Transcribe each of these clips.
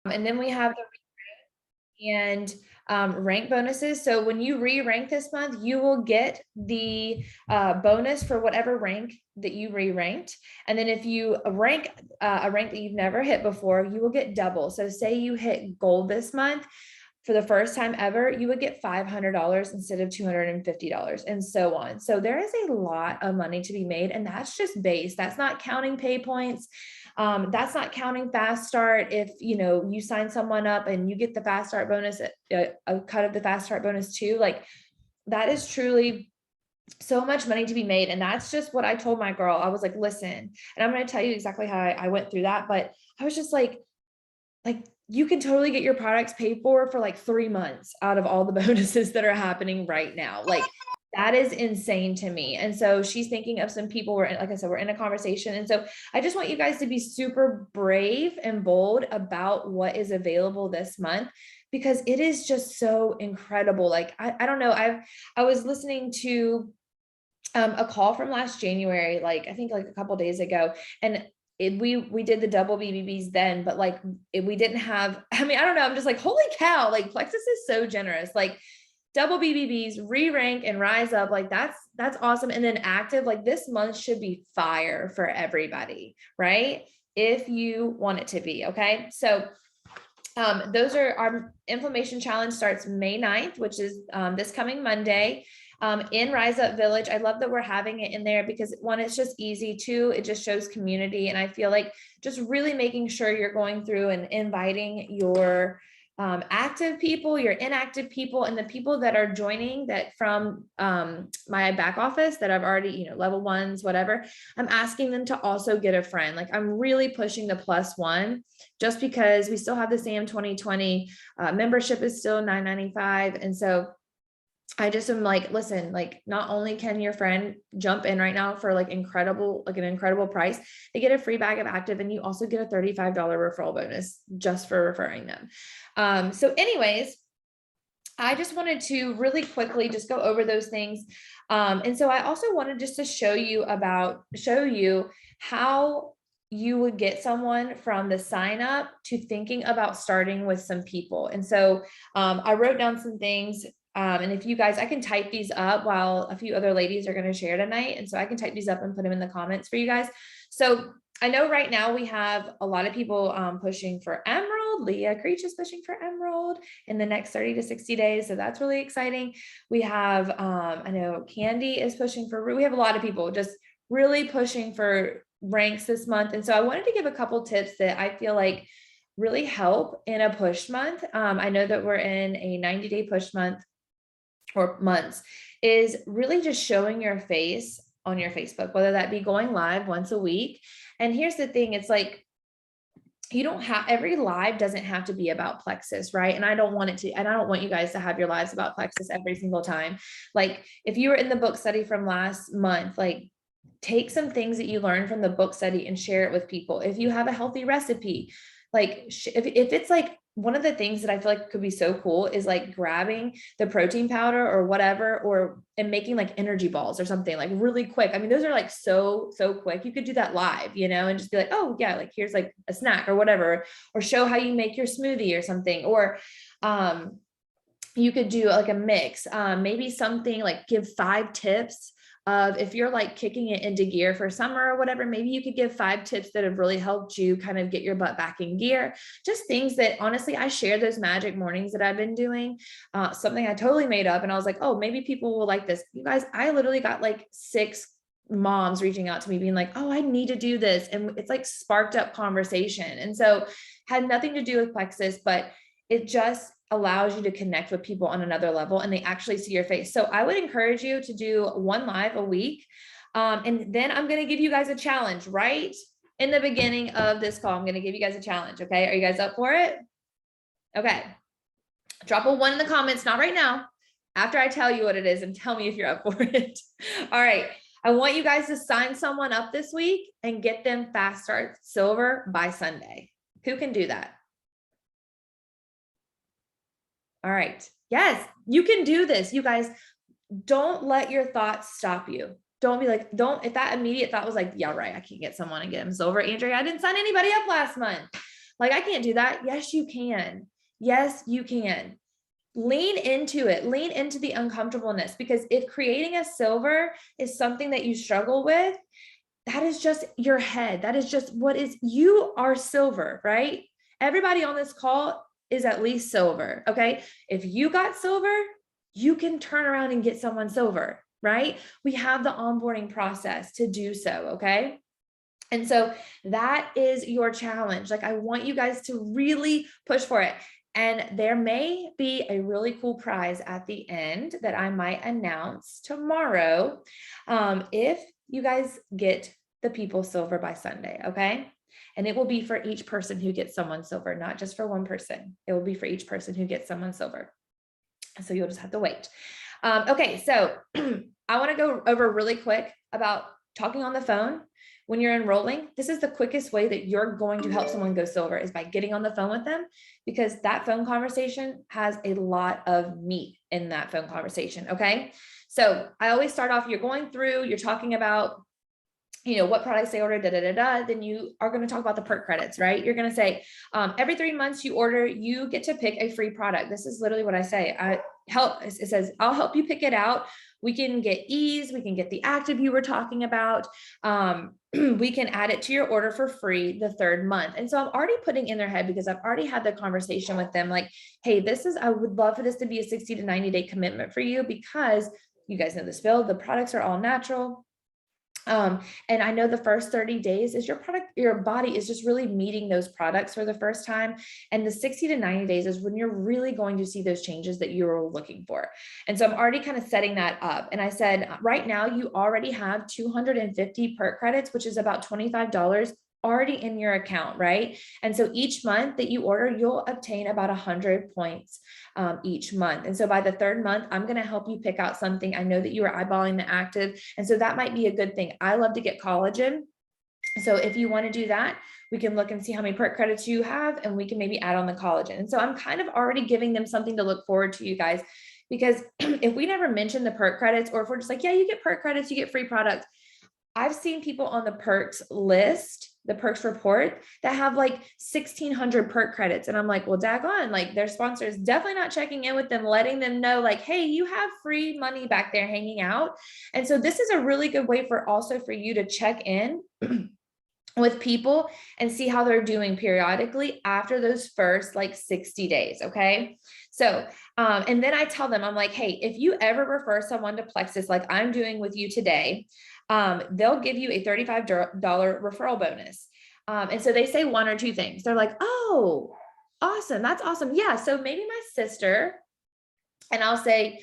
And then we have the and rank bonuses. So when you re-rank this month, you will get the bonus for whatever rank that you re-ranked. And then if you rank a rank that you've never hit before, you will get double. So say you hit gold this month, for the first time ever, you would get $500 instead of $250 and so on. So there is a lot of money to be made, and that's just base. That's not counting pay points. That's not counting fast start. If you sign someone up and you get the fast start bonus, a cut of the fast start bonus too, like that is truly so much money to be made. And that's just what I told my girl. I was like, listen, and I'm going to tell you exactly how I went through that. But I was just like you can totally get your products paid for like 3 months out of all the bonuses that are happening right now. Like that is insane to me. And so she's thinking of some people like I said, we're in a conversation. And so I just want you guys to be super brave and bold about what is available this month, because it is just so incredible. Like, I don't know. I was listening to a call from last January, like I think like a couple days ago, and we did the double BBBs then, but like we didn't have, I mean, I don't know. I'm just like, holy cow, like Plexus is so generous. Like double BBBs, re-rank and rise up. Like that's awesome. And then active, like this month should be fire for everybody, right? If you want it to be. Okay. So those are our inflammation challenge starts May 9th, which is this coming Monday. In Rise Up Village. I love that we're having it in there because one, it's just easy. Two, it just shows community. And I feel like just really making sure you're going through and inviting your active people, your inactive people, and the people that are joining that from my back office that I've already, level ones, whatever, I'm asking them to also get a friend. Like I'm really pushing the +1 just because we still have the SAM 2020 membership is still $9.95. And so I just am like, listen, like not only can your friend jump in right now for like an incredible price, they get a free bag of active, and you also get a $35 referral bonus just for referring them. So anyways, I just wanted to really quickly just go over those things. And so I also wanted just to show you how you would get someone from the sign up to thinking about starting with some people. And so I wrote down some things. And if you guys, I can type these up while a few other ladies are going to share tonight. And so I can type these up and put them in the comments for you guys. So I know right now we have a lot of people pushing for Emerald. Leah Creech is pushing for Emerald in the next 30 to 60 days. So that's really exciting. We have, I know Candy is pushing for, we have a lot of people just really pushing for ranks this month. And so I wanted to give a couple tips that I feel like really help in a push month. I know that we're in a 90-day push month or months, is really just showing your face on your Facebook, whether that be going live once a week. And here's the thing, it's like, you don't have, every live doesn't have to be about Plexus, right? And I don't want you guys to have your lives about Plexus every single time. Like if you were in the book study from last month, like take some things that you learned from the book study and share it with people. If you have a healthy recipe, like if it's like, one of the things that I feel like could be so cool is like grabbing the protein powder or whatever, and making like energy balls or something like really quick. I mean, those are like so quick. You could do that live, and just be like, oh yeah, like here's like a snack or whatever, or show how you make your smoothie or something. Or you could do like a mix, maybe something like give 5 tips of, if you're like kicking it into gear for summer or whatever, maybe you could give 5 tips that have really helped you kind of get your butt back in gear. Just things that honestly, I share those magic mornings that I've been doing, something I totally made up. And I was like, oh, maybe people will like this. You guys, I literally got like 6 moms reaching out to me being like, oh, I need to do this. And it's like sparked up conversation. And so had nothing to do with Plexus, but it just allows you to connect with people on another level, and they actually see your face. So I would encourage you to do 1 live a week. And then I'm going to give you guys a challenge right in the beginning of this call. I'm going to give you guys a challenge. Okay. Are you guys up for it? Okay. Drop a 1 in the comments. Not right now. After I tell you what it is, and tell me if you're up for it. All right. I want you guys to sign someone up this week and get them fast start silver by Sunday. Who can do that? All right. Yes, you can do this. You guys, don't let your thoughts stop you. Don't be like, if that immediate thought was like, yeah, right, I can get someone and get them silver. Andrea, I didn't sign anybody up last month. Like, I can't do that. Yes, you can. Yes, you can. Lean into it, lean into the uncomfortableness, because if creating a silver is something that you struggle with, that is just your head. That is just what is, you are silver, right? Everybody on this call is at least silver. Okay. If you got silver, you can turn around and get someone silver, right? We have the onboarding process to do so. Okay. And so that is your challenge. Like, I want you guys to really push for it. And there may be a really cool prize at the end that I might announce tomorrow, if you guys get the people silver by Sunday. Okay. And it will be for each person who gets someone silver, not just for one person. It will be for each person who gets someone silver. So you'll just have to wait. Okay. So I want to go over really quick about talking on the phone. When you're enrolling, this is the quickest way that you're going to help someone go silver, is by getting on the phone with them, because that phone conversation has a lot of meat in that phone conversation. Okay. So I always start off, you're going through, you're talking about, what products they order, then you are going to talk about the perk credits, right? You're going to say, every 3 months you order, you get to pick a free product. This is literally what I say. It says, I'll help you pick it out. We can get ease. We can get the active you were talking about. We can add it to your order for free the 3rd month. And so I'm already putting in their head, because I've already had the conversation with them. Like, hey, I would love for this to be a 60 to 90 day commitment for you, because you guys know this, Phil, the products are all natural. And I know the first 30 days is your body is just really meeting those products for the first time. And the 60 to 90 days is when you're really going to see those changes that you're looking for. And so I'm already kind of setting that up. And I said, right now you already have 250 perk credits, which is about $25 already in your account, right? And so each month that you order, you'll obtain about 100 points each month. And so by the 3rd month, I'm going to help you pick out something. I know that you are eyeballing the active, and so that might be a good thing. I love to get collagen. So if you want to do that, we can look and see how many perk credits you have, and we can maybe add on the collagen. And so I'm kind of already giving them something to look forward to, you guys, because if we never mention the perk credits, or if we're just like, yeah, you get perk credits, you get free products. I've seen people on the perks list, the perks report, that have like 1,600 perk credits. And I'm like, well, daggone, like, their sponsor is definitely not checking in with them, letting them know, like, hey, you have free money back there hanging out. And so this is a really good way for you to check in with people and see how they're doing periodically after those first like 60 days. Okay. So, and then I tell them, I'm like, hey, if you ever refer someone to Plexus, like I'm doing with you today, they'll give you a $35 referral bonus. And so they say one or two things. They're like, oh, awesome. That's awesome. Yeah. So maybe my sister, and I'll say,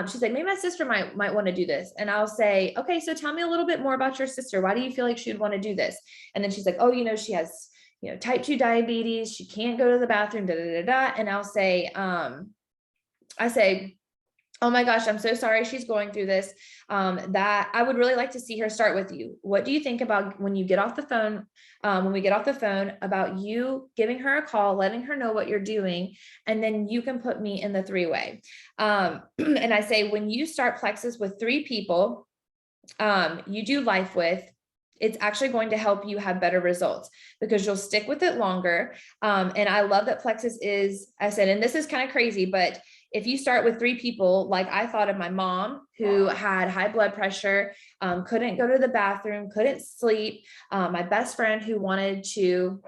she's like, maybe my sister might want to do this. And I'll say, okay, so tell me a little bit more about your sister. Why do you feel like she would want to do this? And then she's like, oh, she has, type 2 diabetes. She can't go to the bathroom, da, da, da, da. And I'll say, oh my gosh, I'm so sorry she's going through this. That I would really like to see her start with you. What do you think about when you get off the phone, when we get off the phone, about you giving her a call, letting her know what you're doing, and then you can put me in the 3-way. And I say, when you start Plexus with 3 people, you do life with, it's actually going to help you have better results, because you'll stick with it longer. And I love that Plexus is, I said, and this is kind of crazy, but if you start with 3 people, like I thought of my mom who had high blood pressure, couldn't go to the bathroom, couldn't sleep. My best friend who wanted to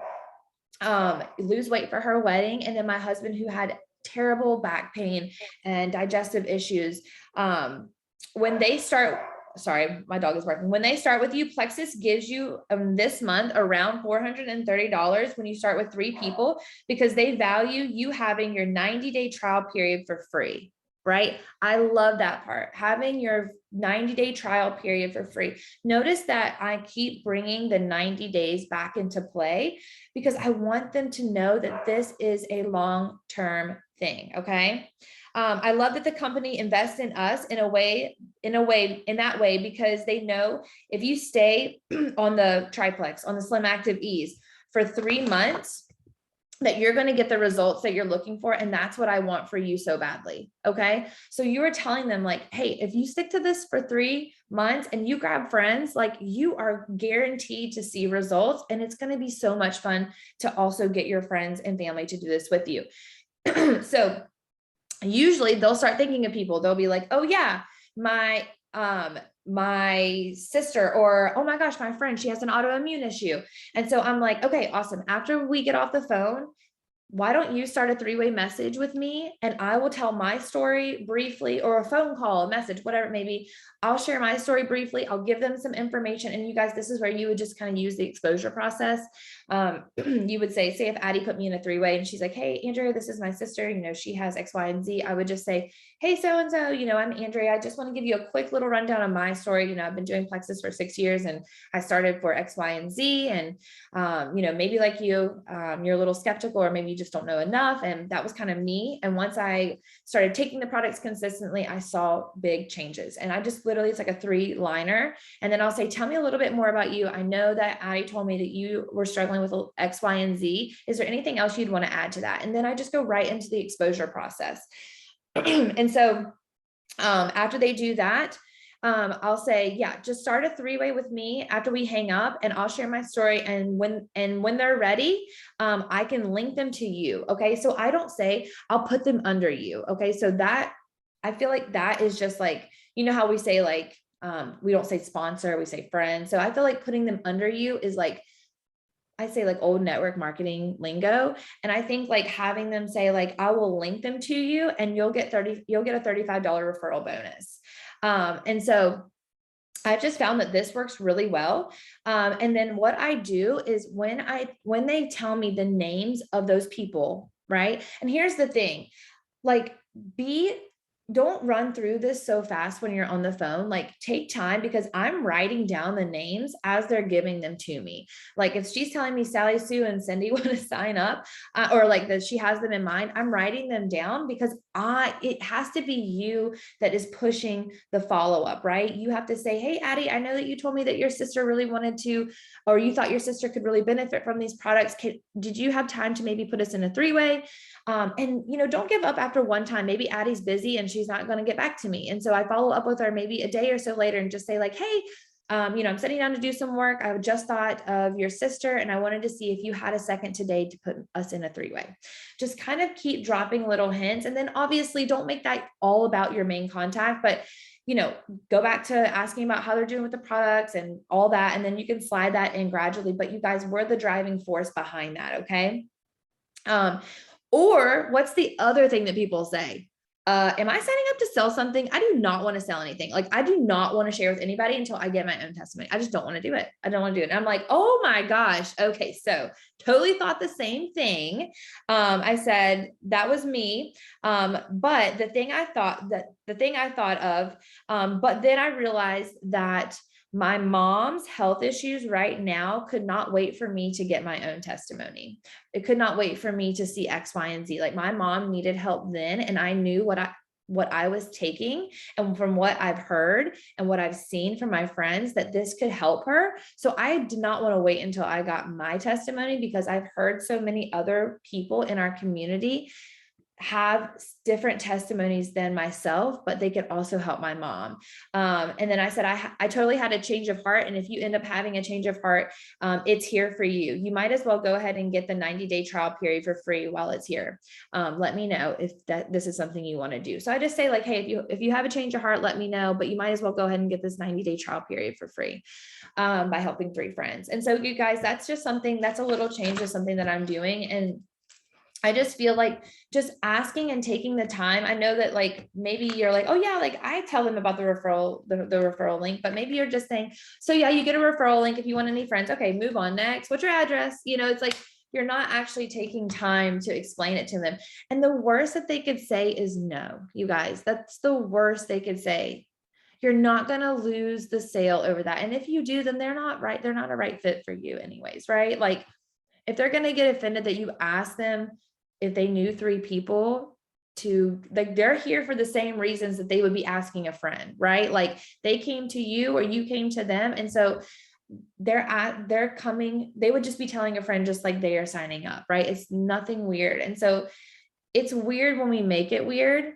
lose weight for her wedding. And then my husband who had terrible back pain and digestive issues. When they start, sorry, my dog is barking. When they start with you, Plexus gives you this month around $430 when you start with 3 people, because they value you having your 90-day trial period for free, right? I love that part, having your 90-day trial period for free. Notice that I keep bringing the 90 days back into play, because I want them to know that this is a long-term thing. Okay. I love that the company invests in us in that way, because they know if you stay on the Triplex, on the Slim Active Ease for 3 months, that you're going to get the results that you're looking for. And that's what I want for you so badly. Okay. So you were telling them like, hey, if you stick to this for 3 months and you grab friends, like you are guaranteed to see results. And it's going to be so much fun to also get your friends and family to do this with you. So usually they'll start thinking of people. They'll be like, oh yeah, my sister, or oh my gosh, my friend, she has an autoimmune issue. And so I'm like, okay, awesome. After we get off the phone, why don't you start a 3-way message with me, and I will tell my story briefly, or a phone call, a message, whatever it may be. I'll share my story briefly. I'll give them some information. And you guys, this is where you would just kind of use the exposure process. You would say if Addie put me in a 3-way and she's like, hey, Andrea, this is my sister, she has X, Y, and Z. I would just say, hey, so-and-so, I'm Andrea. I just want to give you a quick little rundown of my story. I've been doing Plexus for 6 years and I started for X, Y, and Z. And, maybe like you're a little skeptical, or maybe you just don't know enough. And that was kind of me. And once I started taking the products consistently, I saw big changes. And I just literally, it's like a 3-liner. And then I'll say, tell me a little bit more about you. I know that Addie told me that you were struggling with X, Y, and Z. Is there anything else you'd want to add to that? And then I just go right into the exposure process. And so after they do that, I'll say, yeah, just start a 3-way with me after we hang up, and I'll share my story. And when they're ready, I can link them to you. Okay. So I don't say I'll put them under you. Okay. So that, I feel like that is just like, how we say like, we don't say sponsor, we say friend. So I feel like putting them under you is like, I say like old network marketing lingo. And I think like having them say like, I will link them to you and you'll get a $35 referral bonus. And so I've just found that this works really well. And then what I do is when they tell me the names of those people, right? And here's the thing, like don't run through this so fast when you're on the phone. Like take time, because I'm writing down the names as they're giving them to me. Like if she's telling me Sally, Sue, and Cindy want to sign up, or like that she has them in mind, I'm writing them down because it has to be you that is pushing the follow-up, right? You have to say, hey, Addie, I know that you told me that your sister really wanted to, or you thought your sister could really benefit from these products. Did you have time to maybe put us in a 3-way? And don't give up after one time. Maybe Addie's busy and she's not going to get back to me. And so I follow up with her maybe a day or so later and just say like, hey, I'm sitting down to do some work. I just thought of your sister and I wanted to see if you had a second today to put us in a 3-way. Just kind of keep dropping little hints. And then obviously don't make that all about your main contact, but go back to asking about how they're doing with the products and all that. And then you can slide that in gradually, but you guys were the driving force behind that. Okay. Or what's the other thing that people say? Am I signing up to sell something? I do not want to sell anything. Like I do not want to share with anybody until I get my own testimony. I just don't want to do it. I don't want to do it. And I'm like, oh my gosh. Okay. So totally thought the same thing. I said, that was me. But the thing I thought of, but then I realized that my mom's health issues right now could not wait for me to get my own testimony. It could not wait for me to see X, Y, and Z. Like my mom needed help then, and I knew what I was taking, and from what I've heard and what I've seen from my friends, that this could help her. So I did not want to wait until I got my testimony, because I've heard so many other people in our community have different testimonies than myself, but they could also help my mom. And then I said, I totally had a change of heart. And if you end up having a change of heart, it's here for you. You might as well go ahead and get the 90-day trial period for free while it's here. Let me know if this is something you want to do. So I just say like, hey, if you have a change of heart, let me know, but you might as well go ahead and get this 90-day trial period for free by helping 3 friends. And so you guys, that's just something, that's a little change of something that I'm doing. And I just feel like just asking and taking the time. I know that like, maybe you're like, oh yeah, like I tell them about the referral link, but maybe you're just saying, so yeah, you get a referral link if you want any friends. Okay, move on next. What's your address? It's like, you're not actually taking time to explain it to them. And the worst that they could say is no, you guys, that's the worst they could say. You're not going to lose the sale over that. And if you do, then they're not right. They're not a right fit for you anyways, right? Like if they're going to get offended that you ask them if they knew 3 people to, like, they're here for the same reasons that they would be asking a friend, right? Like they came to you or you came to them. And so they're coming, they would just be telling a friend just like they are signing up, right? It's nothing weird. And so it's weird when we make it weird,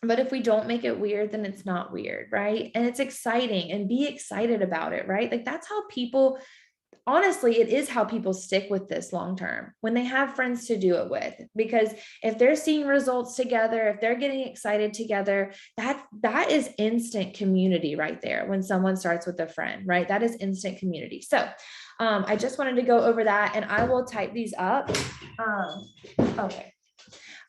but if we don't make it weird, then it's not weird, right? And it's exciting, and be excited about it, right? Like that's how people, honestly, it is how people stick with this long term, when they have friends to do it with. Because if they're seeing results together, if they're getting excited together, that is instant community right there. When someone starts with a friend, right? That is instant community. So I just wanted to go over that, and I will type these up. Okay.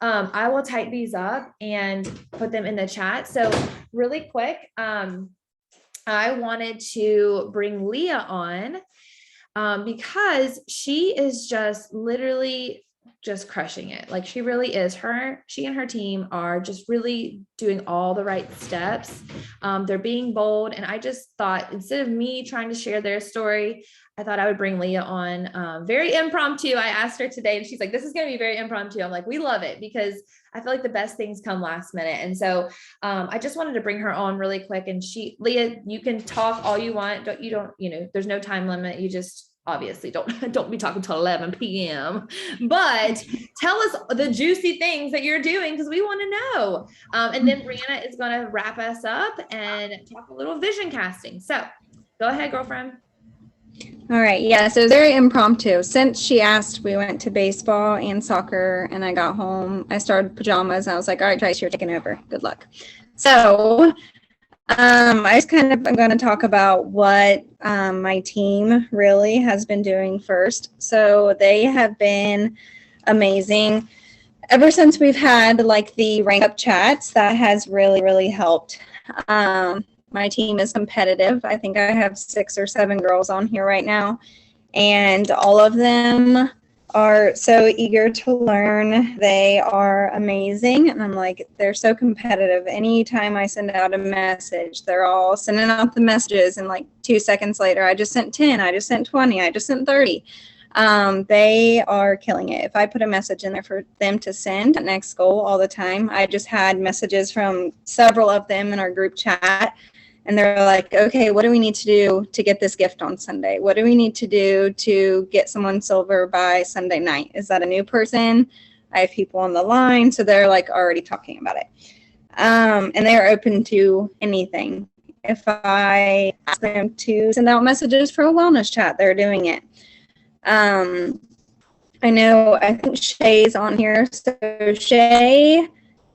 I will type these up and put them in the chat. So really quick, I wanted to bring Leah on because she is just literally just crushing it. Like she really is. She and her team are just really doing all the right steps. They're being bold. And I just thought, instead of me trying to share their story, I thought I would bring Leah on, very impromptu. I asked her today and she's like, this is going to be very impromptu. I'm like, we love it, because I feel like the best things come last minute. And so I just wanted to bring her on really quick. And Leah, you can talk all you want. There's no time limit. You just obviously don't be talking till 11 p.m. But tell us the juicy things that you're doing, because we want to know. And then Brianna is going to wrap us up and talk a little vision casting. So go ahead, girlfriend. All right. Yeah. So very impromptu. Since she asked, we went to baseball and soccer, and I got home. I started pajamas. And I was like, all right, Trace, you're taking over. Good luck. So I just I'm going to talk about what my team really has been doing first. So they have been amazing. Ever since we've had like the rank up chats, that has really, really helped. My team is competitive. I think I have 6 or 7 girls on here right now, and all of them are so eager to learn. They are amazing, and I'm like, they're so competitive. Anytime I send out a message, they're all sending out the messages, and like 2 seconds later, I just sent 10, I just sent 20, I just sent 30. They are killing it. If I put a message in there for them to send at next goal all the time, I just had messages from several of them in our group chat. And they're like, okay, what do we need to do to get this gift on Sunday? What do we need to do to get someone silver by Sunday night? Is that a new person? I have people on the line. So they're like already talking about it. And they're open to anything. If I ask them to send out messages for a wellness chat, they're doing it. I think Shay's on here. So Shay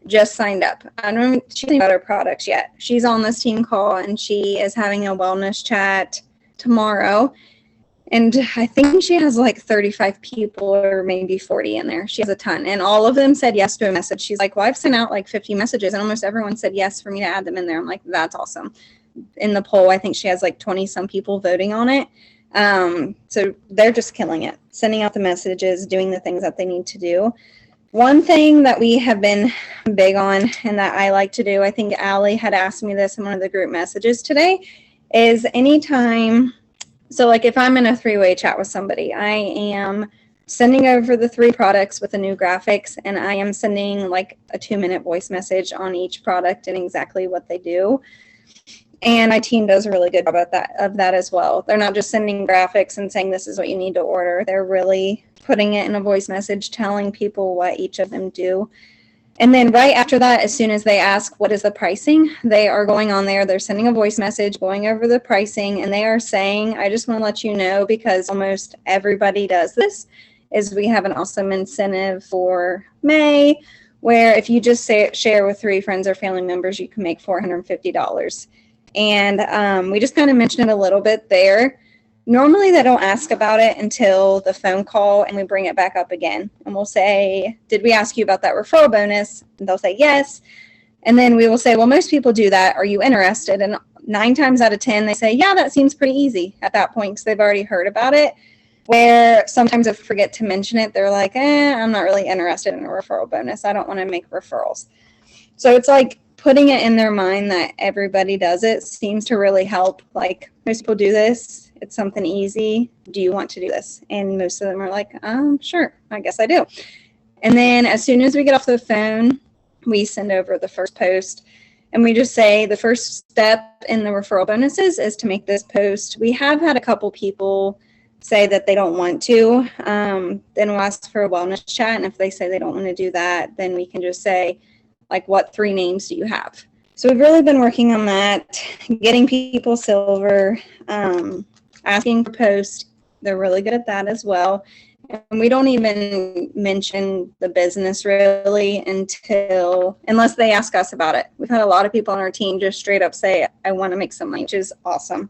just signed up. I don't know, she hasn't got her products yet. She's on this team call, and she is having a wellness chat tomorrow. And I think she has like 35 people or maybe 40 in there. She has a ton. And all of them said yes to a message. She's like, well, I've sent out like 50 messages, and almost everyone said yes for me to add them in there. I'm like, that's awesome. In the poll, I think she has like 20 some people voting on it. So they're just killing it, sending out the messages, doing the things that they need to do. One thing that we have been big on, and that I like to do, I think Allie had asked me this in one of the group messages today, is anytime, so like if I'm in a 3-way chat with somebody, I am sending over the 3 products with the new graphics, and I am sending like a 2-minute voice message on each product and exactly what they do. And my team does a really good job of that as well. They're not just sending graphics and saying this is what you need to order. They're really putting it in a voice message, telling people what each of them do. And then right after that, as soon as they ask what is the pricing, they are going on there. They're sending a voice message, going over the pricing, and they are saying, I just want to let you know, because almost everybody does this, is we have an awesome incentive for May, where if you just share with 3 friends or family members, you can make $450. And we just kind of mentioned it a little bit there. Normally they don't ask about it until the phone call, and we bring it back up again. And we'll say, did we ask you about that referral bonus? And they'll say yes. And then we will say, well, most people do that. Are you interested? And 9 times out of 10, they say, yeah, that seems pretty easy at that point, because they've already heard about it. Where sometimes if I forget to mention it, they're like, I'm not really interested in a referral bonus. I don't want to make referrals. So it's like putting it in their mind that everybody does it seems to really help. Like, most people do this. It's something easy. Do you want to do this? And most of them are like, sure, I guess I do. And then as soon as we get off the phone, we send over the first post. And we just say the first step in the referral bonuses is to make this post. We have had a couple people say that they don't want to. Then we'll ask for a wellness chat. And if they say they don't want to do that, then we can just say, like, what 3 names do you have? So we've really been working on that, getting people silver, asking for posts. They're really good at that as well. And we don't even mention the business really unless they ask us about it. We've had a lot of people on our team just straight up say, I want to make some money, which is awesome.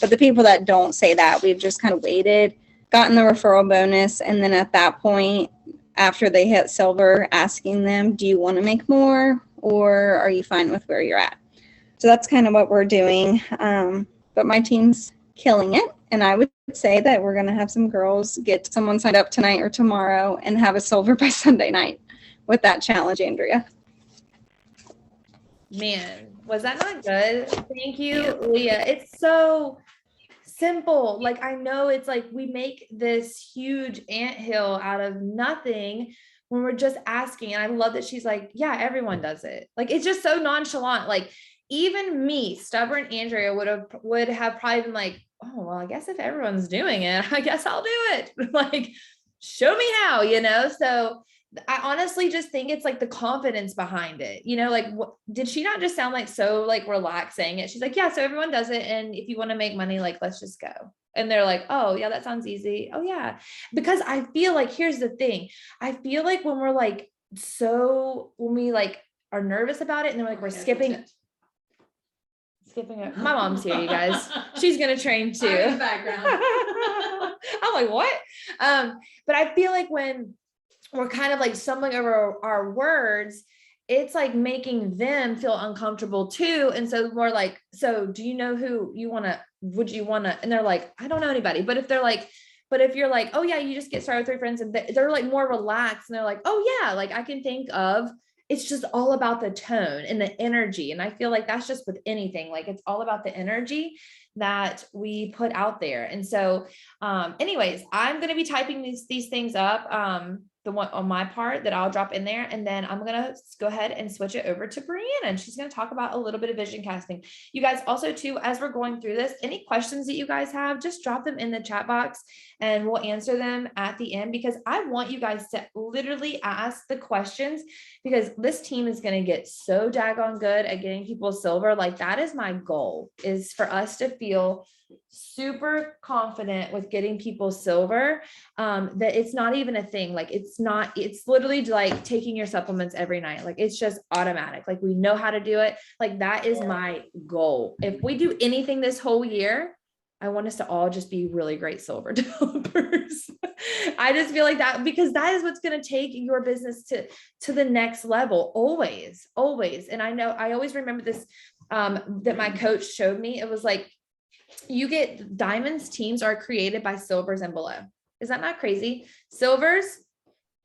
But the people that don't say that, we've just kind of waited, gotten the referral bonus, and then at that point, after they hit silver, asking them, do you want to make more, or are you fine with where you're at? So that's kind of what we're doing. But my team's killing it. And I would say that we're going to have some girls get someone signed up tonight or tomorrow and have a silver by Sunday night with that challenge, Andrea. Man, was that not good? Thank you, Leah. It's so simple. Like, I know it's like we make this huge anthill out of nothing when we're just asking. And I love that she's like, yeah, everyone does it. Like, it's just so nonchalant. Like, even me, stubborn Andrea, would have probably been like, oh, well, I guess if everyone's doing it, I guess I'll do it. Like, show me how, So I honestly just think it's like the confidence behind it, like, did she not just sound like so like relaxed saying it? She's like, yeah, so everyone does it. And if you want to make money, like, let's just go. And they're like, oh yeah, that sounds easy. Oh yeah. Because I feel like, here's the thing. I feel like when we're like, when we like are nervous about it and they're like, we're skipping it. My mom's here, you guys. She's gonna train too. In the background. I'm like, what? But I feel like when we're kind of like stumbling over our words, it's like making them feel uncomfortable too. And so more like, so do you know who would you want to? And they're like, I don't know anybody. But if you're like, oh yeah, you just get started with 3 friends, and they're like more relaxed and they're like, oh yeah, like I can think of. It's just all about the tone and the energy. And I feel like that's just with anything, like it's all about the energy that we put out there. And so, anyways, I'm going to be typing these things up. The one on my part that I'll drop in there. And then I'm going to go ahead and switch it over to Brianna, and she's going to talk about a little bit of vision casting. You guys also too, as we're going through this, any questions that you guys have, just drop them in the chat box and we'll answer them at the end, because I want you guys to literally ask the questions, because this team is going to get so daggone good at getting people silver. Like, that is my goal, is for us to feel super confident with getting people silver, that it's not even a thing. Like, it's literally like taking your supplements every night. Like, it's just automatic. Like, we know how to do it. Like, that is my goal. If we do anything this whole year, I want us to all just be really great silver developers. I just feel like that, because that is what's going to take your business to the next level. Always. And I know, I always remember this, that my coach showed me. It was like, you get diamonds, teams are created by silvers and below. Is that not crazy? Silvers,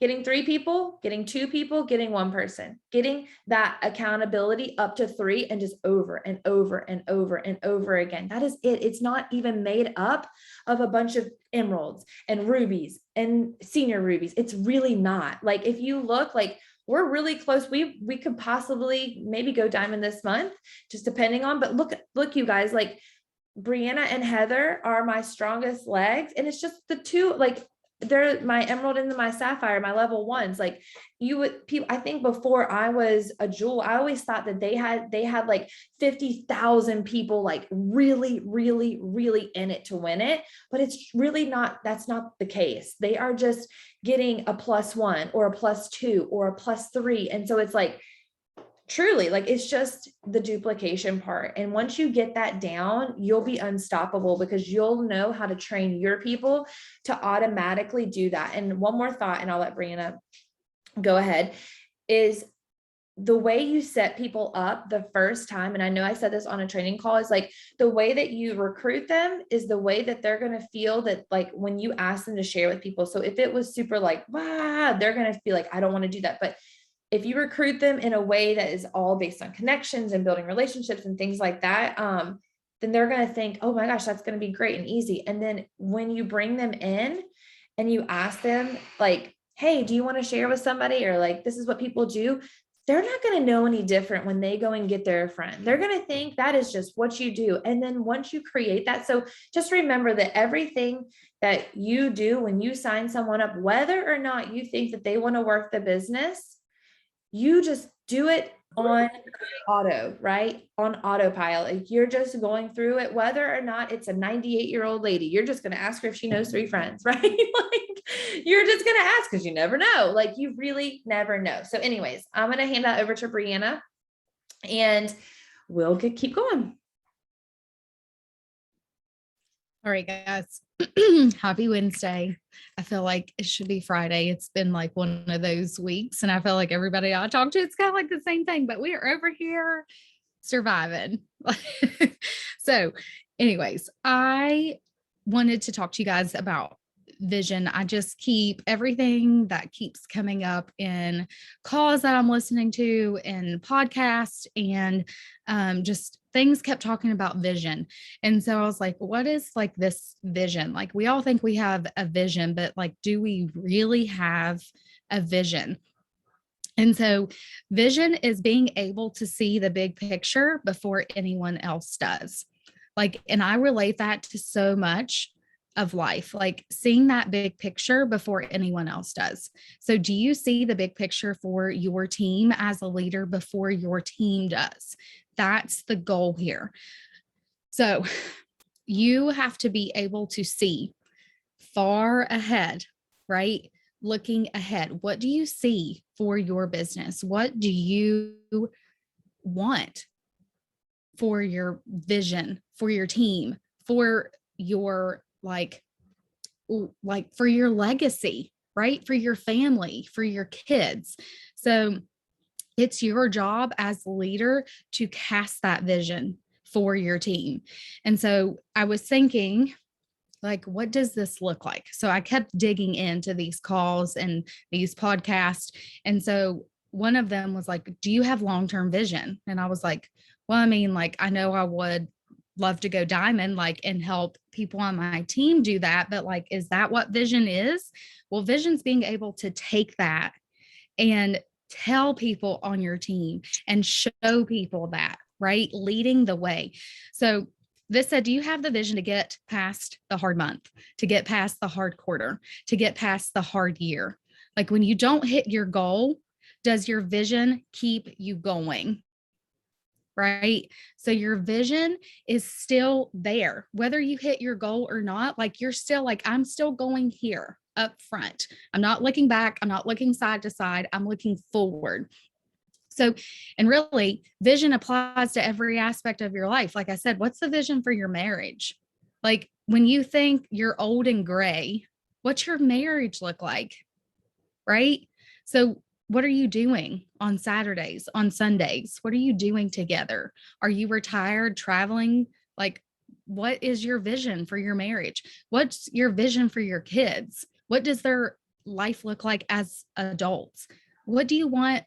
getting 3 people, getting 2 people, getting 1 person, getting that accountability up to 3, and just over and over and over and over again. That is it. It's not even made up of a bunch of emeralds and rubies and senior rubies. It's really not. Like, if you look, like, we're really close. We could possibly maybe go diamond this month, just depending on, but look, you guys, like, Brianna and Heather are my strongest legs. And it's just the two, like, they're my emerald and my sapphire, my level 1s. Like, I think before I was a jewel, I always thought that they had like 50,000 people, like really, really, really in it to win it. But it's really not, that's not the case. They are just getting a +1 or a +2 or a +3. And so it's like, truly, like, it's just the duplication part. And once you get that down, you'll be unstoppable, because you'll know how to train your people to automatically do that. And one more thought, and I'll let Brianna go ahead, is the way you set people up the first time. And I know I said this on a training call, is like, the way that you recruit them is the way that they're going to feel that, like, when you ask them to share with people. So if it was super like, wow, they're going to be like, I don't want to do that. But if you recruit them in a way that is all based on connections and building relationships and things like that, then they're going to think, oh my gosh, that's going to be great and easy. And then when you bring them in and you ask them, like, hey, do you want to share with somebody? Or like, this is what people do. they're not going to know any different when they go and get their friend. They're going to think that is just what you do. And then once you create that, so just remember that everything that you do when you sign someone up, whether or not you think that they want to work the business, you just do it on auto, right? On autopilot. You're just going through it, whether or not it's a 98-year-old lady. You're just going to ask her if she knows 3 friends, right? Like you're just going to ask because you never know. Like you really never know. So anyways, I'm going to hand that over to Brianna and we'll keep going. All right, guys. Happy Wednesday. I feel like it should be Friday. It's been like one of those weeks, and I feel like everybody I talk to, it's kind of like the same thing, but we are over here surviving. So, anyways, I wanted to talk to you guys about vision. I just keep everything that keeps coming up in calls that I'm listening to and podcasts, and just things kept talking about vision. And so I was like, what is like this vision? Like we all think we have a vision, but like, do we really have a vision? And so vision is being able to see the big picture before anyone else does. Like, and I relate that to so much of life, like seeing that big picture before anyone else does. So do you see the big picture for your team as a leader before your team does? That's the goal here. So you have to be able to see far ahead, right? Looking ahead. What do you see for your business? What do you want for your vision, for your team, for your like for your legacy, right? For your family, for your kids. So it's your job as a leader to cast that vision for your team. And so I was thinking, like, what does this look like? So I kept digging into these calls and these podcasts. And so one of them was like, do you have long-term vision? And I was like, well, I mean, like, I know I would love to go diamond, like, and help people on my team do that. But like, is that what vision is? Well, vision's being able to take that and tell people on your team and show people that, right? Leading the way. So this said, do you have the vision to get past the hard month, to get past the hard quarter, to get past the hard year? Like when you don't hit your goal, does your vision keep you going? Right? So your vision is still there, whether you hit your goal or not. Like you're still like, I'm still going here up front. I'm not looking back. I'm not looking side to side. I'm looking forward. So, and really, vision applies to every aspect of your life. Like I said, what's the vision for your marriage? Like when you think you're old and gray, what's your marriage look like? Right? So what are you doing on Saturdays, on Sundays? What are you doing together? Are you retired, traveling? Like, what is your vision for your marriage? What's your vision for your kids? What does their life look like as adults? What do you want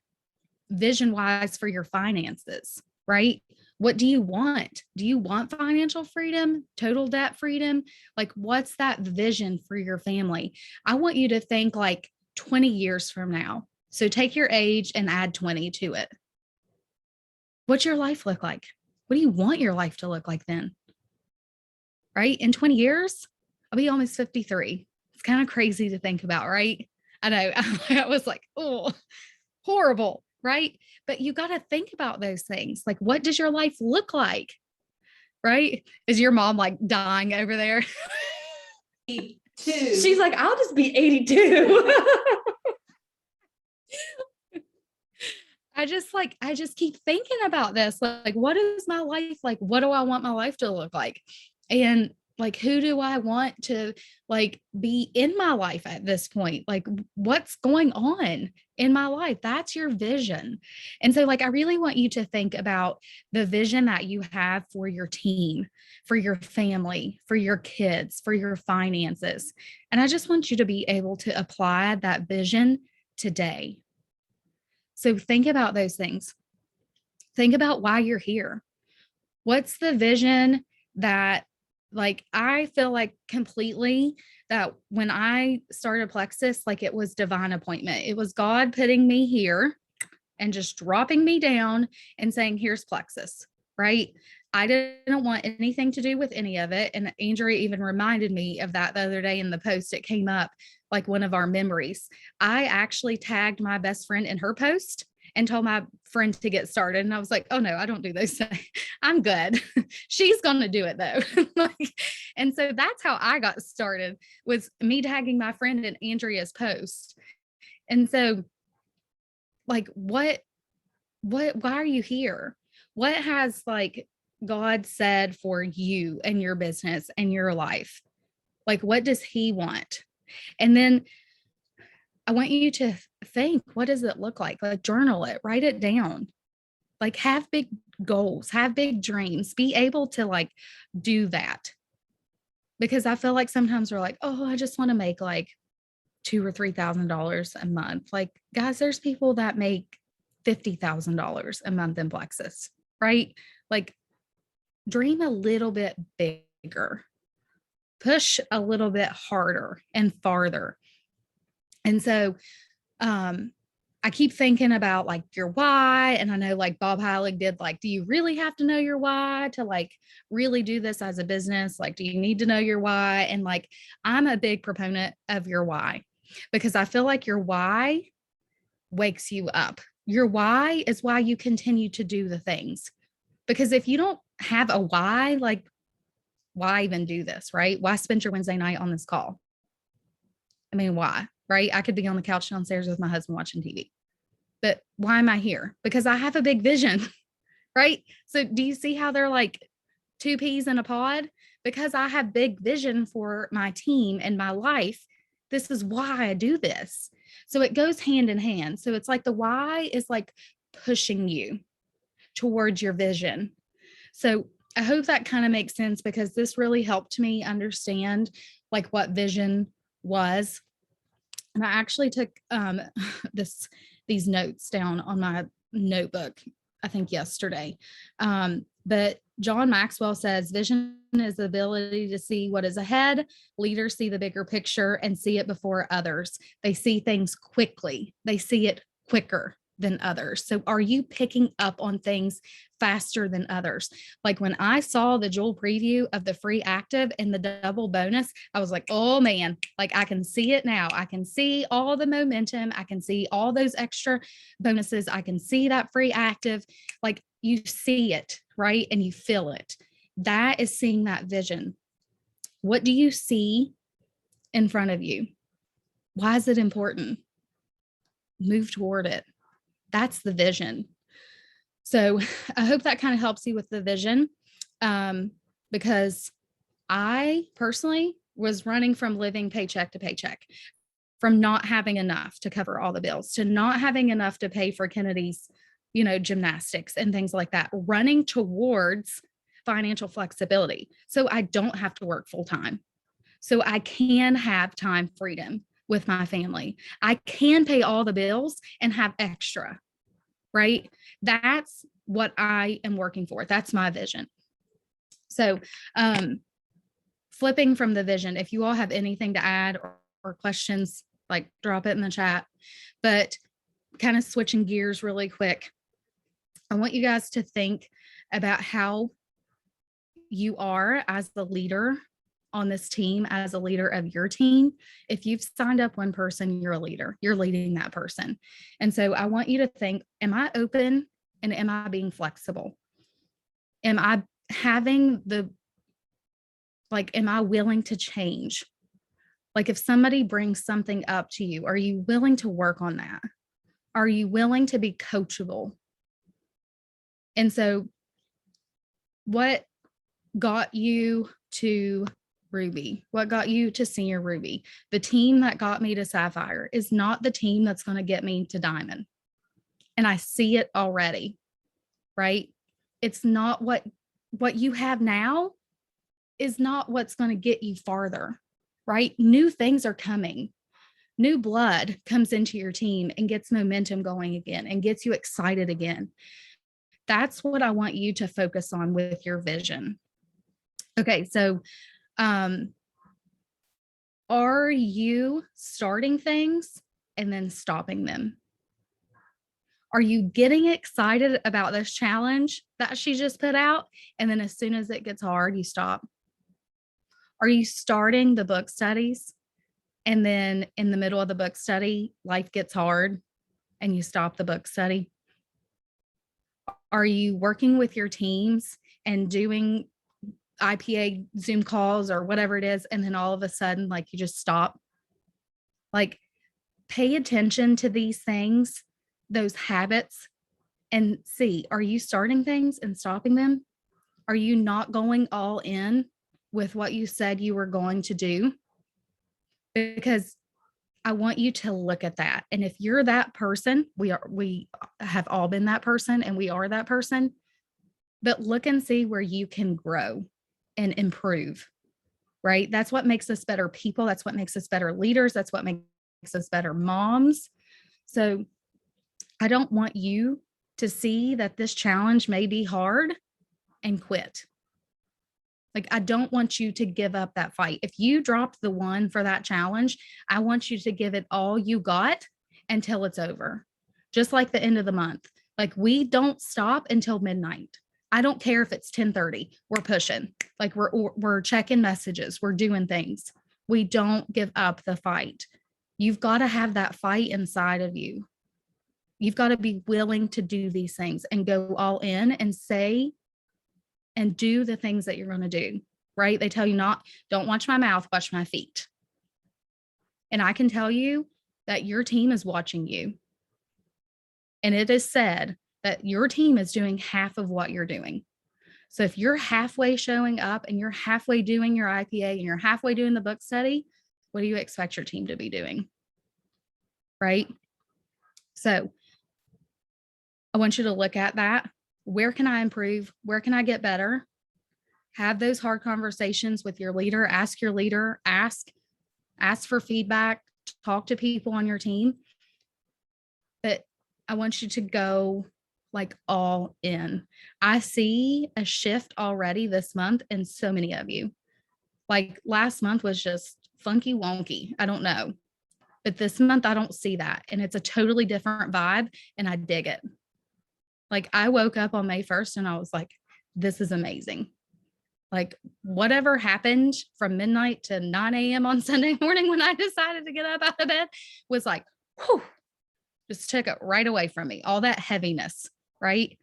vision wise for your finances, right? What do you want? Do you want financial freedom, total debt freedom? Like, what's that vision for your family? I want you to think like 20 years from now. So take your age and add 20 to it. What's your life look like? What do you want your life to look like then? Right? In 20 years, I'll be almost 53. It's kind of crazy to think about, right? I know. I was like, oh, horrible, right? But you got to think about those things. Like, what does your life look like? Right? Is your mom like dying over there? She's like, I'll just be 82. I just keep thinking about this. Like, what is my life like? What do I want my life to look like? And like, who do I want to like be in my life at this point? Like, what's going on in my life? That's your vision. And so like, I really want you to think about the vision that you have for your team, for your family, for your kids, for your finances. And I just want you to be able to apply that vision today. So think about those things. Think about why you're here. What's the vision that, like, I feel like completely that when I started Plexus, like it was divine appointment. It was God putting me here and just dropping me down and saying, here's Plexus, right? I didn't want anything to do with any of it. And Andrea even reminded me of that the other day in the post. It came up like one of our memories. I actually tagged my best friend in her post and told my friend to get started. And I was like, oh no, I don't do those things. I'm good. She's going to do it though. And so that's how I got started, was me tagging my friend in Andrea's post. And so like, why are you here? What has like God said for you and your business and your life? Like, what does he want? And then I want you to think, what does it look like? Like, journal it, write it down, like have big goals, have big dreams, be able to like do that. Because I feel like sometimes we're like, oh, I just want to make like $2,000 or $3,000 a month. Like, guys, there's people that make $50,000 a month in Plexus, right? Like, dream a little bit bigger, push a little bit harder and farther. And so I keep thinking about like your why. And I know like Bob Heilig did, like, do you really have to know your why to like really do this as a business? Like, do you need to know your why? And like, I'm a big proponent of your why, because I feel like your why wakes you up. Your why is why you continue to do the things. Because if you don't have a why, like, why even do this, right? Why spend your Wednesday night on this call? I mean, why, right? I could be on the couch downstairs with my husband watching TV, but why am I here? Because I have a big vision, right? So do you see how they're like two peas in a pod? Because I have big vision for my team and my life. This is why I do this. So it goes hand in hand. So it's like the why is like pushing you towards your vision. So I hope that kind of makes sense, because this really helped me understand like what vision was. And I actually took these notes down on my notebook, I think yesterday. But John Maxwell says vision is the ability to see what is ahead. Leaders see the bigger picture and see it before others. They see things quickly. They see it quicker than others. So are you picking up on things faster than others? Like when I saw the Jewel preview of the free active and the double bonus, I was like, oh man, like I can see it now. I can see all the momentum. I can see all those extra bonuses. I can see that free active. Like you see it, right? And you feel it. That is seeing that vision. What do you see in front of you? Why is it important? Move toward it. That's the vision. So I hope that kind of helps you with the vision, because I personally was running from living paycheck to paycheck, from not having enough to cover all the bills, to not having enough to pay for Kennedy's, gymnastics and things like that, running towards financial flexibility. So I don't have to work full time. So I can have time freedom with my family. I can pay all the bills and have extra, right? That's what I am working for. That's my vision. So flipping from the vision, if you all have anything to add or questions, like drop it in the chat. But kind of switching gears really quick, I want you guys to think about how you are as the leader on this team, as a leader of your team. If you've signed up one person, you're a leader, you're leading that person. And so I want you to think, am I open and am I being flexible? Am I having am I willing to change? Like if somebody brings something up to you, are you willing to work on that? Are you willing to be coachable? And so what got you to Ruby? What got you to Senior Ruby? The team that got me to Sapphire is not the team that's going to get me to Diamond. And I see it already, right? It's not what you have now is not what's going to get you farther, right? New things are coming. New blood comes into your team and gets momentum going again and gets you excited again. That's what I want you to focus on with your vision. Okay, so are you starting things and then stopping them? Are you getting excited about this challenge that she just put out? And then as soon as it gets hard, you stop? Are you starting the book studies? And then in the middle of the book study, life gets hard and you stop the book study? Are you working with your teams and doing IPA Zoom calls or whatever it is, and then all of a sudden, like, you just stop? Like, pay attention to these things, those habits, and see, are you starting things and stopping them? Are you not going all in with what you said you were going to do? Because I want you to look at that. And if you're that person, we have all been that person, and we are that person, but look and see where you can grow and improve, right? That's what makes us better people. That's what makes us better leaders. That's what makes us better moms. So I don't want you to see that this challenge may be hard and quit. Like, I don't want you to give up that fight. If you dropped the one for that challenge, I want you to give it all you got until it's over. Just like the end of the month. Like, we don't stop until midnight. I don't care if it's 10:30. We're pushing. Like, we're checking messages. We're doing things. We don't give up the fight. You've got to have that fight inside of you. You've got to be willing to do these things and go all in and say and do the things that you're going to do, right? They tell you don't watch my mouth, watch my feet. And I can tell you that your team is watching you. And it is said that your team is doing half of what you're doing. So if you're halfway showing up and you're halfway doing your IPA and you're halfway doing the book study, what do you expect your team to be doing? Right? So I want you to look at that. Where can I improve? Where can I get better? Have those hard conversations with your leader. Ask your leader, ask for feedback, talk to people on your team. But I want you to go like all in. I see a shift already this month in so many of you. Like, last month was just funky wonky. I don't know. But this month I don't see that. And it's a totally different vibe, and I dig it. Like, I woke up on May 1st and I was like, this is amazing. Like, whatever happened from midnight to 9 a.m. on Sunday morning when I decided to get up out of bed was like, whew, just took it right away from me. All that heaviness, right?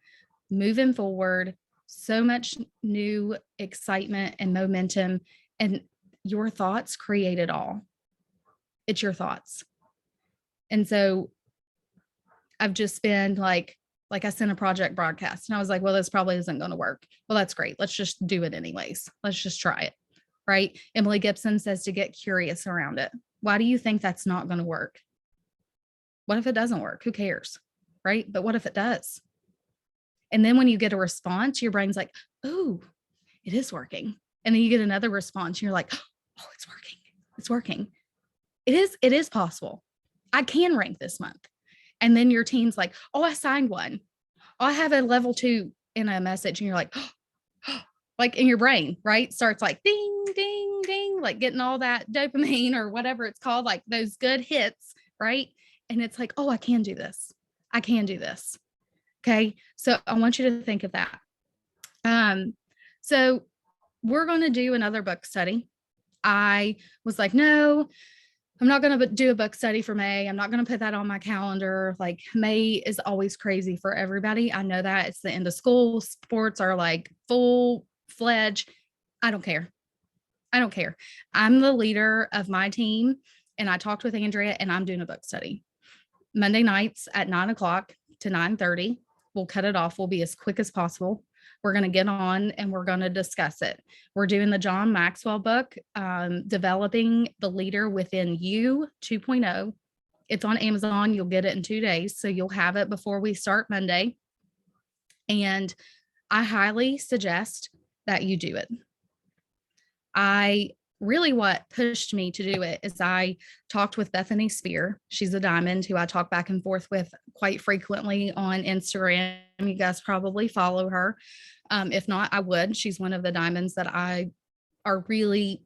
Moving forward, so much new excitement and momentum, and your thoughts create it all. It's your thoughts. And so I've just been like I sent a project broadcast and I was like, well, this probably isn't going to work. Well, that's great. Let's just do it anyways. Let's just try it. Right? Emily Gibson says to get curious around it. Why do you think that's not going to work? What if it doesn't work? Who cares? Right? But what if it does? And then when you get a response, your brain's like, oh, it is working. And then you get another response. And you're like, oh, it's working. It's working. It is possible. I can rank this month. And then your team's like, oh, I signed one. Oh, I have a level 2 in a message. And you're like, oh, like in your brain, right? Starts like ding, ding, ding, like getting all that dopamine or whatever it's called, like those good hits, right? And it's like, oh, I can do this. I can do this. Okay. So I want you to think of that. So we're going to do another book study. I was like, no, I'm not going to do a book study for May. I'm not going to put that on my calendar. Like, May is always crazy for everybody. I know that it's the end of school. Sports are like full-fledged. I don't care. I don't care. I'm the leader of my team, and I talked with Andrea, and I'm doing a book study. Monday nights at 9:00 to 9:30. We'll cut it off. We'll be as quick as possible. We're going to get on and we're going to discuss it. We're doing the John Maxwell book, Developing the Leader Within You 2.0. It's on Amazon. You'll get it in 2 days. So you'll have it before we start Monday. And I highly suggest that you do it. What pushed me to do it is I talked with Bethany Spear. She's a diamond who I talk back and forth with quite frequently on Instagram. You guys probably follow her. If not, I would. She's one of the diamonds that I are really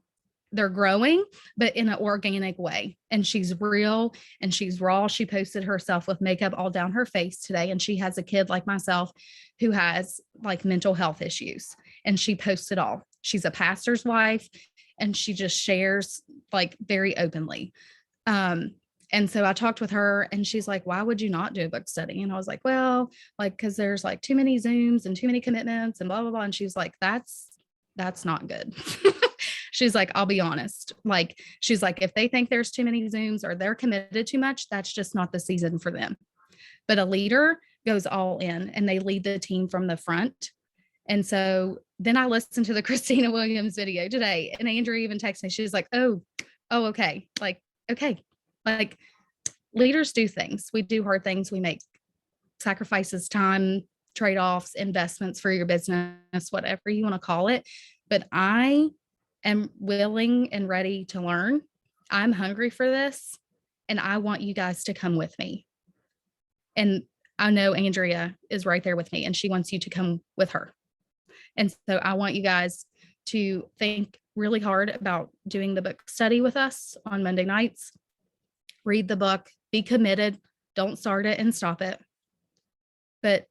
they're growing, but in an organic way. And she's real and she's raw. She posted herself with makeup all down her face today. And she has a kid like myself who has like mental health issues, and she posts it all. She's a pastor's wife and she just shares like very openly. And so I talked with her and she's like, why would you not do a book study? And I was like, well, like, cause there's like too many Zooms and too many commitments and blah, blah, blah. And she's like, that's not good. She's like, I'll be honest. Like, she's like, if they think there's too many Zooms or they're committed too much, that's just not the season for them. But a leader goes all in and they lead the team from the front. And so then I listened to the Christina Williams video today, and Andrea even texted me. She's like, oh, okay. Like, okay. Like, leaders do things. We do hard things. We make sacrifices, time, trade-offs, investments for your business, whatever you want to call it. But I am willing and ready to learn. I'm hungry for this, and I want you guys to come with me. And I know Andrea is right there with me, and she wants you to come with her. And so I want you guys to think really hard about doing the book study with us on Monday nights. Read the book, be committed. Don't start it and stop it, but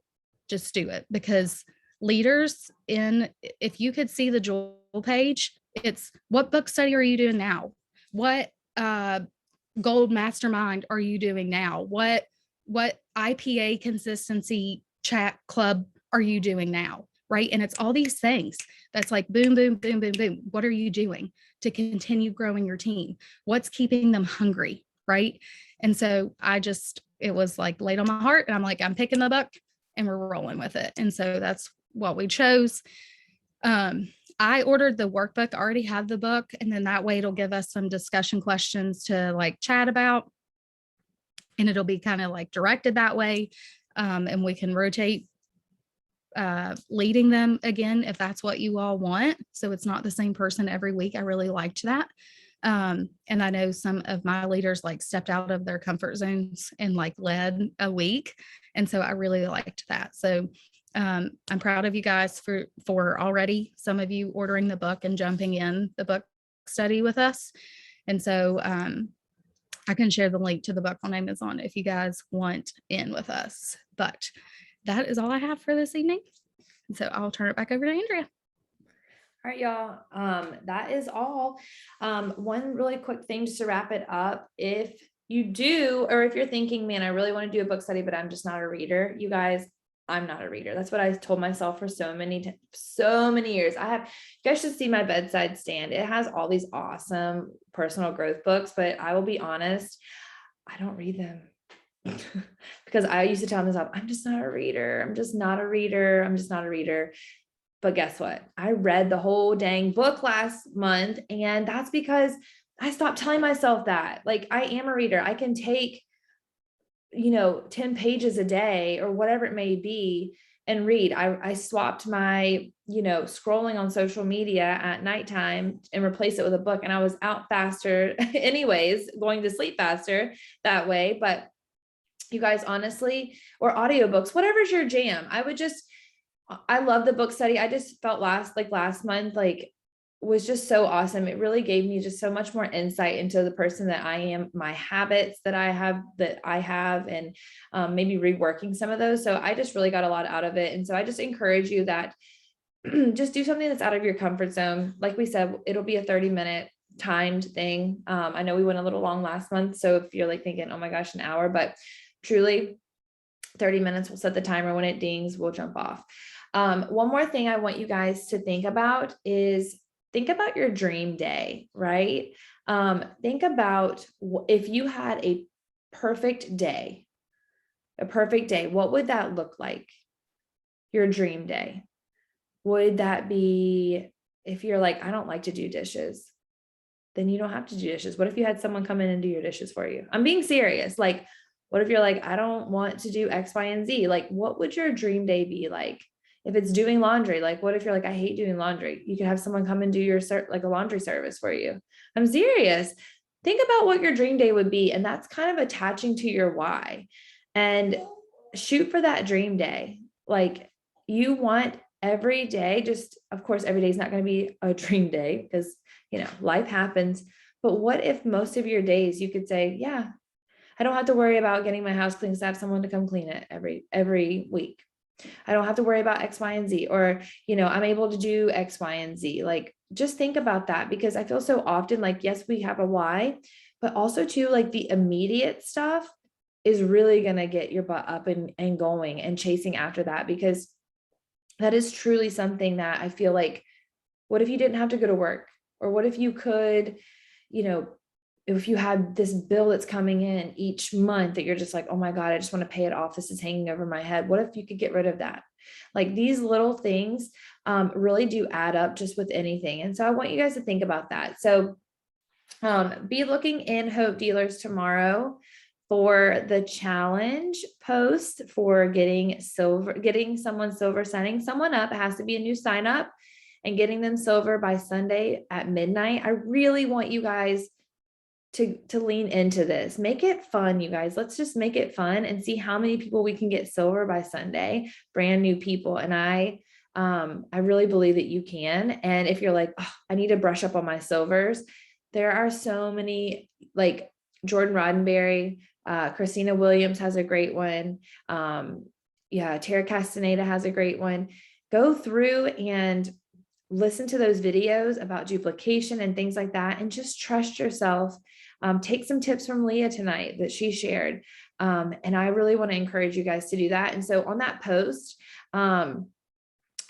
just do it, because leaders if you could see the jewel page, it's what book study are you doing now? What gold mastermind are you doing now? What IPA consistency chat club are you doing now? Right. And it's all these things that's like boom, boom, boom, boom, boom. What are you doing to continue growing your team? What's keeping them hungry? Right. And so it was like laid on my heart, and I'm like, I'm picking the book and we're rolling with it. And so that's what we chose. I ordered the workbook, I already have the book. And then that way it'll give us some discussion questions to like chat about. And it'll be kind of like directed that way. And we can rotate leading them again, if that's what you all want. So it's not the same person every week. I really liked that. And I know some of my leaders like stepped out of their comfort zones and like led a week. And so I really liked that. So I'm proud of you guys for already some of you ordering the book and jumping in the book study with us. And so I can share the link to the book on Amazon if you guys want in with us. But that is all I have for this evening. So I'll turn it back over to Andrea. All right, y'all. That is all. One really quick thing just to wrap it up. If you do, or if you're thinking, man, I really want to do a book study, but I'm just not a reader. You guys, I'm not a reader. That's what I told myself for so many years. You guys should see my bedside stand. It has all these awesome personal growth books, but I will be honest, I don't read them. Because I used to tell myself, I'm just not a reader. I'm just not a reader. But guess what? I read the whole dang book last month. And that's because I stopped telling myself that. Like, I am a reader. I can take, 10 pages a day or whatever it may be and read. I swapped my, scrolling on social media at nighttime and replaced it with a book. And I was out faster anyways, going to sleep faster that way. But you guys, honestly, or audiobooks, whatever's your jam. I love the book study. I just felt last month, was just so awesome. It really gave me just so much more insight into the person that I am, my habits that I have, and maybe reworking some of those. So I just really got a lot out of it. And so I just encourage you that just do something that's out of your comfort zone. Like we said, it'll be a 30-minute timed thing. I know we went a little long last month. So if you're like thinking, oh my gosh, an hour, but truly 30 minutes, we'll set the timer. When it dings, we'll jump off. One more thing I want you guys to think about is think about your dream day, right? Think about if you had a perfect day, what would that look like? Your dream day. Would that be, if you're like, I don't like to do dishes, then you don't have to do dishes. What if you had someone come in and do your dishes for you? I'm being serious. Like, what if you're like, I don't want to do X, Y, and Z? Like, what would your dream day be like? If it's doing laundry, like, what if you're like, I hate doing laundry? You could have someone come and do your like a laundry service for you. I'm serious. Think about what your dream day would be. And that's kind of attaching to your why, and shoot for that dream day. Like, you want every day, just of course, every day is not going to be a dream day because, life happens. But what if most of your days you could say, yeah, I don't have to worry about getting my house clean, so I have someone to come clean it every week. I don't have to worry about X, Y, and Z, or, I'm able to do X, Y, and Z. Like, just think about that, because I feel so often like, yes, we have a why, but also too, like the immediate stuff is really going to get your butt up and going and chasing after that, because that is truly something that I feel like, what if you didn't have to go to work? Or what if you could, if you had this bill that's coming in each month that you're just like, oh my God, I just want to pay it off. This is hanging over my head. What if you could get rid of that? Like, these little things really do add up just with anything. And so I want you guys to think about that. So be looking in Hope Dealers tomorrow for the challenge post for getting someone silver. Signing someone up. It has to be a new sign up, and getting them silver by Sunday at midnight. I really want you guys to lean into this. Make it fun, you guys. Let's just make it fun and see how many people we can get silver by Sunday, brand new people. And I really believe that you can. And if you're like, oh, I need to brush up on my silvers, there are so many, like Jordan Roddenberry, Christina Williams has a great one. Tara Castaneda has a great one. Go through and listen to those videos about duplication and things like that, and just trust yourself. Take some tips from Leah tonight that she shared. And I really want to encourage you guys to do that. And so on that post, I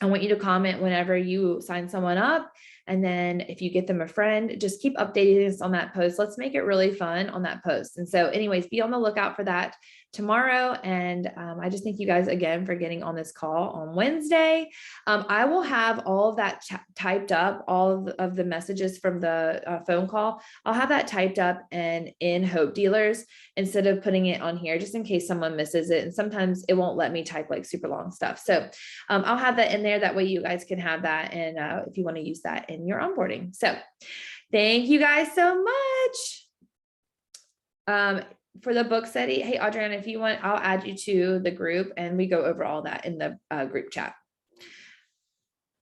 want you to comment whenever you sign someone up. And then if you get them a friend, just keep updating us on that post. Let's make it really fun on that post. And so anyways, be on the lookout for that tomorrow. And I just thank you guys again for getting on this call on Wednesday. I will have all of that typed up, all of the messages from the phone call. I'll have that typed up and in Hope Dealers instead of putting it on here, just in case someone misses it. And sometimes it won't let me type like super long stuff. So I'll have that in there. That way you guys can have that. And if you want to use that in your onboarding. So thank you guys so much. For the book study, hey, Adriana, if you want, I'll add you to the group and we go over all that in the group chat.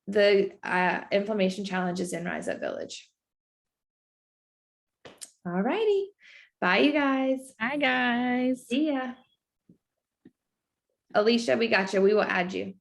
The inflammation challenge is in Rise Up Village. All righty. Bye, you guys. Hi, guys. See ya. Alicia, we got you. We will add you.